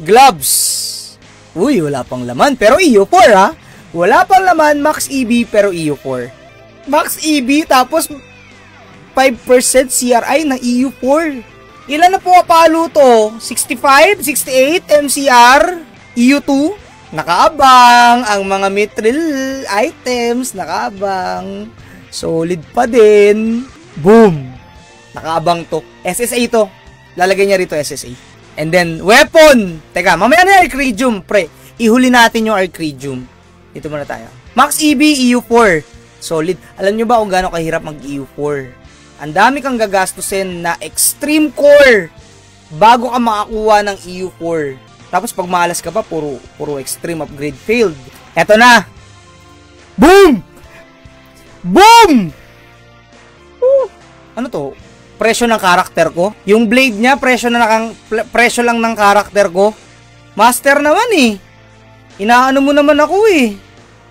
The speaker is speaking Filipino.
Gloves. Uy, wala pang laman. Pero EU4 ha. Wala pang laman, max EB pero EU4. Max EB tapos 5% CRI ng EU4. Ilan na po kapalo to? 65, 68 MCR, EU2. Nakaabang ang mga mithril items, nakaabang. Solid pa din. Boom. Nakaabang to. SSA to. Lalagay niya rito SSA. And then, weapon! Teka, mamaya na yung Arcridium, pre. Ihuli natin yung Arcridium. Dito muna tayo. Max EB, EU4. Solid. Alam nyo ba kung gaano kahirap mag-EU4? Ang dami kang gagastusin na extreme core bago ka makakuha ng EU4. Tapos pag malas ka pa, puro extreme upgrade failed. Eto na! Boom! Boom! Ano to? Presyo ng karakter ko. Yung blade niya, presyo lang ng karakter ko. Master naman eh. Inaano mo naman ako eh.